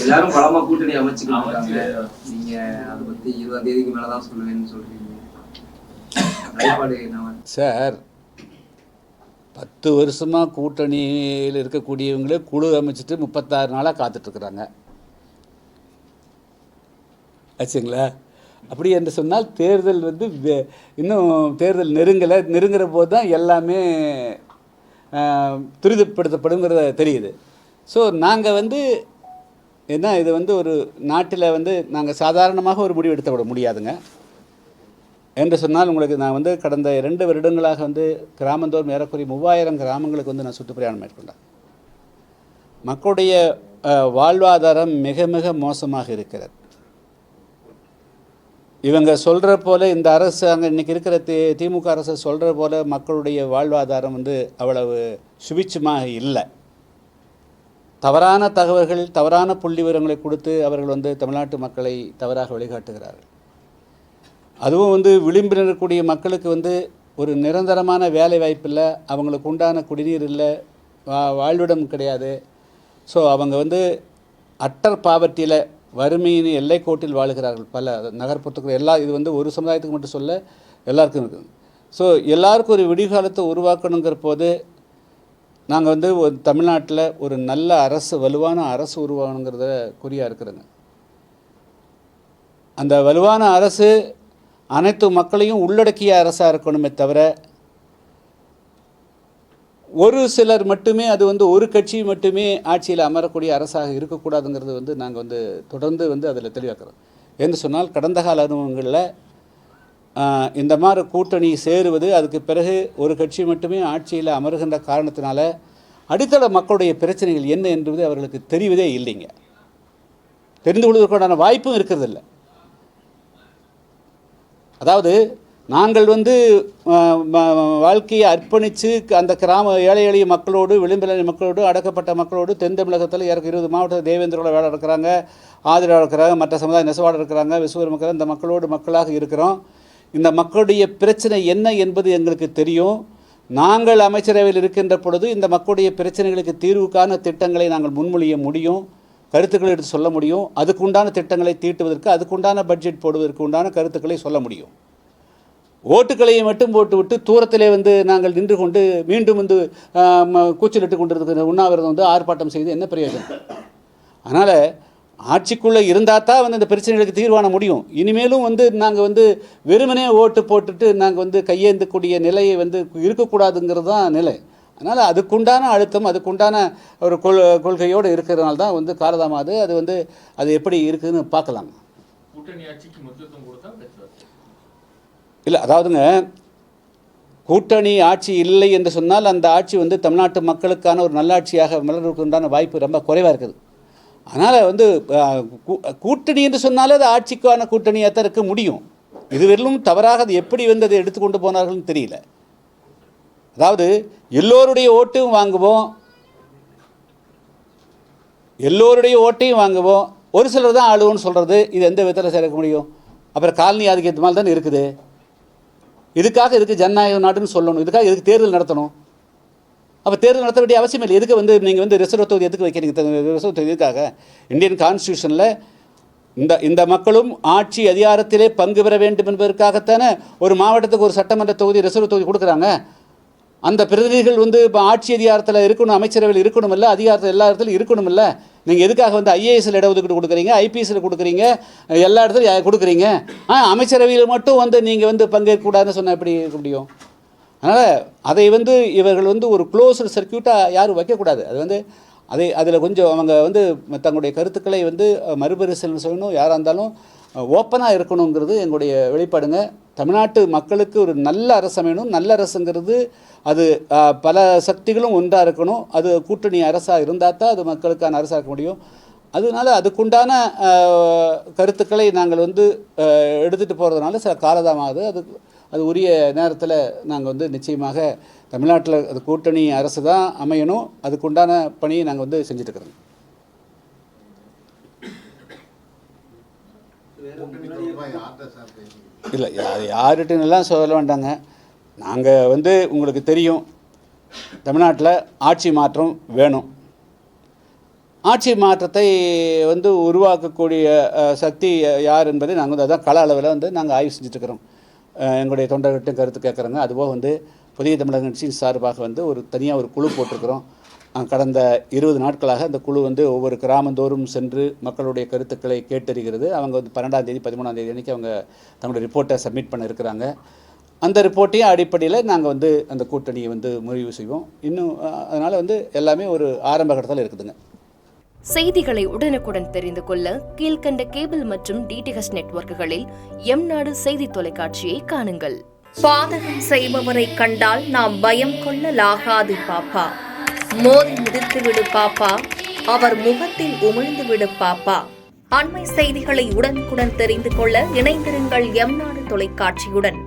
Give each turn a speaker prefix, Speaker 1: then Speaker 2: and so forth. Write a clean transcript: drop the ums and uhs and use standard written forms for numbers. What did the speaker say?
Speaker 1: எல்லாரும் பலமா கூட்டணி அமைச்சுக்கிட்டு நீங்க அதை பத்தி 20ஆம் தேதிக்கு மேலதான் சொல்லுவேன்னு சொல்றீங்க.
Speaker 2: சார் 10 வருஷமாக கூட்டணியில் இருக்கக்கூடியவங்களே குழு அமைச்சிட்டு 36 நாளாக காத்துட்ருக்குறாங்க ஆச்சுங்களா. அப்படி என்று சொன்னால் தேர்தல் வந்து இன்னும் தேர்தல் நெருங்குற போது தான் எல்லாமே துரிதப்படுத்தப்படுங்கிறத தெரியுது. ஸோ நாங்கள் வந்து என்ன இது வந்து ஒரு நாட்டில் வந்து நாங்கள் சாதாரணமாக ஒரு முடிவு எடுத்து விட முடியாதுங்க. என்று சொன்னால் உங்களுக்கு நான் வந்து கடந்த 2 வருடங்களாக வந்து கிராமந்தோறும் ஏறக்குறைய 3000 கிராமங்களுக்கு வந்து நான் சுற்றுப்பிரயாணம் மேற்கொண்டேன். மக்களுடைய வாழ்வாதாரம் மிக மிக மோசமாக இருக்கிறது. இவங்க சொல்கிற போல் இந்த அரசு அங்கே இன்றைக்கி இருக்கிற திமுக அரசு சொல்கிற போல் மக்களுடைய வாழ்வாதாரம் வந்து அவ்வளவு சுபிட்சமாக இல்லை. தவறான தகவல்கள் தவறான புள்ளி விவரங்களை கொடுத்து அவர்கள் வந்து தமிழ்நாட்டு மக்களை தவறாக வழிகாட்டுகிறார்கள். அதுவும் வந்து விளிம்பில் இருக்கக்கூடிய மக்களுக்கு வந்து ஒரு நிரந்தரமான வேலை வாய்ப்பு இல்லை, அவங்களுக்கு உண்டான குடிநீர் இல்லை, வாழ்விடம் கிடையாது. ஸோ அவங்க வந்து அட்டர் பாவர்ட்டியில் வறுமையின் எல்லைக்கோட்டில் வாழுகிறார்கள் பல நகர்ப்புறத்துக்கு. இது வந்து ஒரு சமுதாயத்துக்கு மட்டும் சொல்ல எல்லாருக்கும் இருக்குது. ஸோ எல்லாருக்கும் ஒரு விடிகாலத்தை உருவாக்கணுங்கிற போது நாங்கள் வந்து தமிழ்நாட்டில் ஒரு நல்ல அரசு வலுவான அரசு உருவாகணுங்கிறத குறியாக இருக்கிறேங்க. அந்த வலுவான அரசு அனைத்து மக்களையும் உள்ளடக்கிய அரசாக இருக்கணுமே தவிர ஒரு சிலர் மட்டுமே அது வந்து ஒரு கட்சி மட்டுமே ஆட்சியில் அமரக்கூடிய அரசாக இருக்கக்கூடாதுங்கிறது வந்து நாங்கள் வந்து தொடர்ந்து வந்து அதில் தெளிவாக்குறோம். என்று சொன்னால் கடந்த கால அனுபவங்களில் இந்த மாதிரி கூட்டணி சேருவது அதுக்கு பிறகு ஒரு கட்சி மட்டுமே ஆட்சியில் அமருகின்ற காரணத்தினால அடித்தள மக்களுடைய பிரச்சனைகள் என்ன என்பது அவர்களுக்கு தெரிவதே இல்லைங்க. தெரிந்து கொள்வதற்கான வாய்ப்பும் இருக்கிறதில்ல. அதாவது நாங்கள் வந்து வாழ்க்கையை அர்ப்பணித்து அந்த கிராம ஏழை எளிய மக்களோடு விளிம்பில மக்களோடு அடக்கப்பட்ட மக்களோடு தென் தமிழகத்தில் 20 மாவட்டத்தில் தேவேந்திரோட வேலை இருக்கிறாங்க, ஆதிராக இருக்கிறாங்க, மற்ற சமுதாய நெசவாடு இருக்கிறாங்க, விசுவர் மக்கள், இந்த மக்களோடு மக்களாக இருக்கிறோம். இந்த மக்களுடைய பிரச்சனை என்ன என்பது எங்களுக்கு தெரியும். நாங்கள் அமைச்சரவையில் இருக்கின்ற பொழுது இந்த மக்களுடைய பிரச்சனைகளுக்கு தீர்வுக்கான திட்டங்களை நாங்கள் முன்மொழிய முடியும், கருத்துக்களை எடுத்து சொல்ல முடியும். அதுக்குண்டான திட்டங்களை தீட்டுவதற்கு அதுக்குண்டான பட்ஜெட் போடுவதற்கு உண்டான கருத்துக்களை சொல்ல முடியும். ஓட்டுக்களையை மட்டும் போட்டுவிட்டு தூரத்திலே வந்து நாங்கள் நின்று கொண்டு மீண்டும் வந்து கூச்சலிட்டு கொண்டிருக்கிற உண்ணாவிரதம் வந்து ஆர்ப்பாட்டம் செய்து என்ன பிரயோஜனம்? அதனால் ஆட்சிக்குள்ளே இருந்தால் தான் வந்து இந்த பிரச்சனைகளுக்கு தீர்வான முடியும். இனிமேலும் வந்து நாங்கள் வந்து வெறுமனே ஓட்டு போட்டுட்டு நாங்கள் வந்து கையேந்தக்கூடிய நிலையை வந்து இருக்கக்கூடாதுங்கிறது தான் நிலை. அதனால் அதுக்குண்டான அழுத்தம் அதுக்குண்டான ஒரு கொள்கையோடு இருக்கிறதுனால தான் வந்து காலதாமாது. அது வந்து அது எப்படி இருக்குதுன்னு பார்க்கலாம்.
Speaker 3: கூட்டணி ஆட்சிக்கு முக்கியத்துவம் கொடுத்தா
Speaker 2: இல்லை, அதாவதுங்க கூட்டணி ஆட்சி இல்லை என்று சொன்னால் அந்த ஆட்சி வந்து தமிழ்நாட்டு மக்களுக்கான ஒரு நல்லாட்சியாக மலர்வதற்கு உண்டான வாய்ப்பு ரொம்ப குறைவாக இருக்குது. அதனால் வந்து கூட்டணி என்று சொன்னாலே அது ஆட்சிக்கான கூட்டணியாக தான் இருக்க முடியும். இதுவரையிலும் தவறாக அது எப்படி வந்து அதை எடுத்துக்கொண்டு போனார்கள்னு தெரியல. அதாவது எல்லோருடைய ஓட்டையும் வாங்குவோம், ஒரு சிலர் தான் ஆளுவோன்னு சொல்கிறது இது எந்த விதத்தில் சேர்க்க முடியும்? அப்புறம் காலனி ஆதிக்கத்து மாதிரி தானே இருக்குது. இதுக்கு ஜனநாயக நாடுன்னு சொல்லணும், இதுக்காக எதுக்கு தேர்தல் நடத்தணும்? அப்போ தேர்தல் நடத்த வேண்டிய அவசியம் இல்லை. எதுக்கு வந்து நீங்கள் வந்து ரிசர்வ் தொகுதி எதுக்கு வைக்கிறீங்க? ரிசர்வ் தொகுதி எதுக்காக? இந்தியன் கான்ஸ்டியூஷனில் இந்த மக்களும் ஆட்சி அதிகாரத்திலே பங்கு பெற வேண்டும் என்பதற்காகத்தானே ஒரு மாவட்டத்துக்கு ஒரு சட்டமன்ற தொகுதி ரிசர்வ் தொகுதி கொடுக்குறாங்க. அந்த பிரதிநிதிகள் வந்து இப்போ ஆட்சி அதிகாரத்தில் இருக்கணும், அமைச்சரவையில் இருக்கணும் இல்லை, அதிகாரத்தில் எல்லா இடத்துலையும் இருக்கணும் இல்லை. நீங்கள் எதுக்காக வந்து ஐஏஎஸ்சில் இடஒதுக்கீடு கொடுக்குறீங்க, ஐபிஎஸ்சில் கொடுக்குறீங்க, எல்லா இடத்துலையும் கொடுக்குறீங்க, அமைச்சரவையில் மட்டும் வந்து நீங்கள் வந்து பங்கேற்கக்கூடாதுன்னு சொன்னால் எப்படி இருக்க முடியும்? அதனால் அதை வந்து இவர்கள் வந்து ஒரு க்ளோஸ்டு சர்க்கியூட்டாக யாரும் வைக்கக்கூடாது. அது வந்து அதில் கொஞ்சம் அவங்க வந்து தங்களுடைய கருத்துக்களை வந்து மறுபரிசீலனை செய்யணும். யாராக இருந்தாலும் ஓப்பனாக இருக்கணுங்கிறது எங்களுடைய வெளிப்பாடுங்க. தமிழ்நாட்டு மக்களுக்கு ஒரு நல்ல அரசு அமையணும். நல்ல அரசுங்கிறது அது பல சக்திகளும் ஒன்றாக இருக்கணும். அது கூட்டணி அரசாக இருந்தால் தான் அது மக்களுக்கான அரசாக இருக்க முடியும். அதனால அதுக்குண்டான கருத்துக்களை நாங்கள் வந்து எடுத்துகிட்டு போகிறதுனால சில காலதாமாகுது. அது உரிய நேரத்தில் நாங்கள் வந்து நிச்சயமாக தமிழ்நாட்டில் அது கூட்டணி அரசு தான் அமையணும். அதுக்குண்டான பணியை நாங்கள் வந்து செஞ்சுட்டுருக்குறோங்க. இல்லை, யார்கிட்டலாம் சொல்ல வேண்டாங்க. நாங்கள் வந்து உங்களுக்கு தெரியும், தமிழ்நாட்டில் ஆட்சி மாற்றம் வேணும். ஆட்சி மாற்றத்தை வந்து உருவாக்கக்கூடிய சக்தி யார் என்பதை நாங்கள் வந்து அதான் கள அளவில் வந்து நாங்கள் ஆய்வு செஞ்சுட்ருக்கிறோம். எங்களுடைய தொண்டர்கிட்டையும் கருத்து கேட்குறாங்க. அதுபோக வந்து புதிய தமிழக கட்சியின் சார்பாக வந்து தனியாக ஒரு குழு போட்டிருக்கிறோம். கடந்த 20 நாட்களாக அந்த குழு வந்து ஒவ்வொரு கிராமந்தோறும் சென்று மக்களுடைய கருத்துக்களை கேட்டறிகிறது. அவங்க வந்து 12ஆம் தேதி 13ஆம் தேதி அன்றைக்கி அவங்க தங்களுடைய ரிப்போர்ட்டை சப்மிட் பண்ண இருக்கிறாங்க. அந்த ரிப்போர்ட்டையும் அடிப்படையில் நாங்கள் வந்து அந்த கூட்டணியை வந்து முடிவு செய்வோம். இன்னும் அதனால் வந்து எல்லாமே ஒரு ஆரம்ப கட்டத்தில் இருக்குதுங்க.
Speaker 4: செய்திகளை உடனுக்குடன் தெரிந்து கொள்ள கீழ்கண்ட கேபிள் மற்றும் டிடிஹெச் நெட்வொர்க்குகளில் எம்நாடு செய்தி தொலைக்காட்சியை காணுங்கள். பாதகம் செய்பவரை கண்டால் நாம் பயம் கொள்ளலாகாது பாப்பா. மோதி மிதித்து விடு பாப்பா, அவர் முகத்தில் உமிழ்ந்து விடு பாப்பா. அண்மை செய்திகளை உடனுக்குடன் தெரிந்து கொள்ள இணைந்திருங்கள் எம்நாடு தொலைக்காட்சியுடன்.